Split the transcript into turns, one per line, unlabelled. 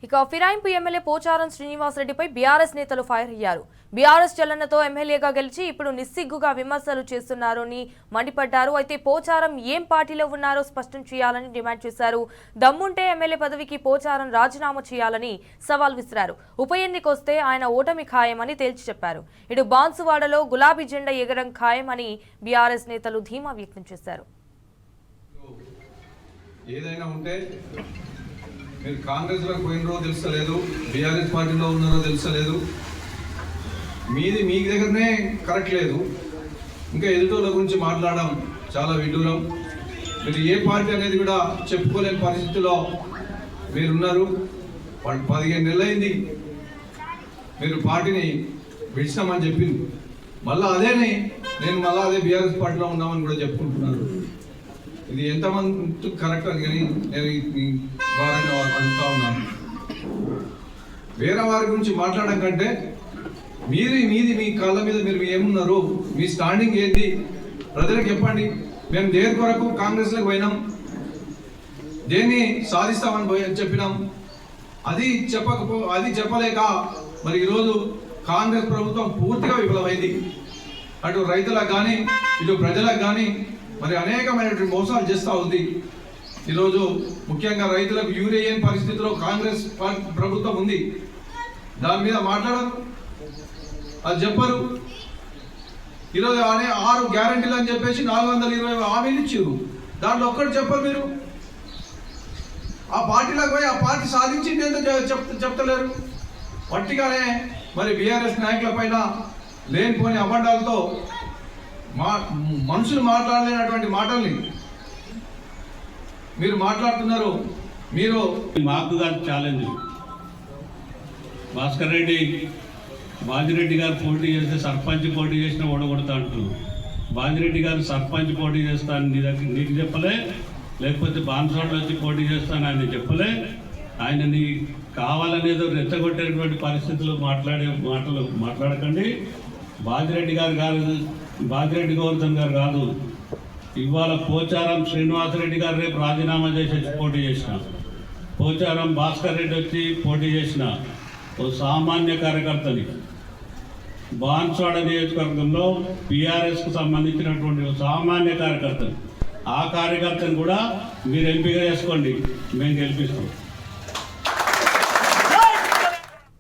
ఇక ఫిరాయింపు MLA Pocharam శ్రీనివాసరెడ్డిపై BRS నేతలు fire అయ్యారు. బీఆర్ఎస్ చలనతో ఎమ్మెల్యేగా గెలిచి ఇప్పుడు నిస్సిగ్గుగా విమర్శలు చేస్తున్నారని మండిపడ్డారు. అయితే పోచారం ఏం పార్టీలో ఉన్నారో స్పష్టం చేయాలని డిమాండ్ చేశారు. దమ్ముంటే ఎమ్మెల్యే పదవికి పోచారం రాజీనామా చేయాలని సవాల్ విసిరారు. ఉప ఎన్నికొస్తే ఆయన ఓటమి ఖాయమని తేల్చి చెప్పారు. ఇటు బాన్సువాడలో గులాబీ జెండా ఎగరం ఖాయమని బీఆర్ఎస్ నేతలు ధీమా వ్యక్తం చేశారు.
ఏదైనా ఉంటే మీరు కాంగ్రెస్లో పోయినరో తెలుస్తలేదు, బీఆర్ఎస్ పార్టీలో ఉన్నారో తెలుస్తలేదు, మీది మీ దగ్గరనే కరెక్ట్ లేదు. ఇంకా ఎదుటోళ్ళ గురించి మాట్లాడడం చాలా విడ్డూరం. మీరు ఏ పార్టీ అనేది కూడా చెప్పుకోలేని పరిస్థితిలో మీరున్నారు. 15 నెలలైంది మీరు పార్టీని విడిచామని చెప్పింది. మళ్ళీ అదేనే నేను మళ్ళీ అదే బీఆర్ఎస్ పార్టీలో ఉన్నామని కూడా చెప్పుకుంటున్నారు. ఇది ఎంతమంది కరెక్ట్ అని కానీ నేను వారిని అడుగుతా ఉన్నాను. వేరే వారి గురించి మాట్లాడడం కంటే మీది మీ కాళ్ళ మీద మీరు ఏమున్నారు, మీ స్టాండింగ్ ఏంటి ప్రజలకు చెప్పండి. మేము దేని కొరకు కాంగ్రెస్లోకి పోయినాం, దేన్ని సాధిస్తామని చెప్పినాం, అది చెప్పలేక మరి ఈరోజు కాంగ్రెస్ ప్రభుత్వం పూర్తిగా విఫలమైంది. అటు రైతులకు కానీ ఇటు ప్రజలకు కానీ మరి అనేకమైనటువంటి మోసాలు చేస్తూ ఉంది. ఈరోజు ముఖ్యంగా రైతులకు యూరియన్ పరిస్థితిలో కాంగ్రెస్ ప్రభుత్వం ఉంది. దాని మీద మాట్లాడరు, అది చెప్పరు. ఈరోజు 6 గ్యారంటీలు అని చెప్పేసి 420 హామీలు ఇచ్చారు. దాంట్లో ఒక్కటి చెప్పరు. మీరు ఆ పార్టీలకు పోయి ఆ పార్టీ సాధించింది ఏంటో చెప్తలేరు. వట్టిగానే మరి బీఆర్ఎస్ నాయకుల పైన లేనిపోని అబద్ధాలతో మనుషులు మాట్లాడలేనటువంటి మాటల్ని మీరు మాట్లాడుతున్నారు. మీరు
మాకు గారు ఛాలెంజ్ భాస్కర్ రెడ్డి బాజిరెడ్డి గారు పోటీ చేస్తే సర్పంచ్ పోటీ చేసిన ఓడగొడతా అంటున్నారు. బాజిరెడ్డి గారు సర్పంచ్ పోటీ చేస్తాను నీకు చెప్పలే, లేకపోతే బాన్సోడ్లు వచ్చి పోటీ చేస్తాను ఆయన చెప్పలే. ఆయనని కావాలనేదో రెచ్చగొట్టేటువంటి పరిస్థితులు మాట్లాడకండి. బాజిరెడ్డి గారు కాదు, బాజిరెడ్డి గోవర్ధన్ గారు కాదు. ఇవాళ పోచారం శ్రీనివాసరెడ్డి గారు రేపు రాజీనామా చేసి పోటీ చేసిన, పోచారం భాస్కర్ రెడ్డి వచ్చి పోటీ చేసిన ఓ సామాన్య కార్యకర్తని బాన్స్వాడ నియోజకవర్గంలో బీఆర్ఎస్కు సంబంధించినటువంటి ఓ సామాన్య కార్యకర్తని, ఆ కార్యకర్తను కూడా మీరు ఎంపిక చేసుకోండి, మేము గెలిపిస్తాం.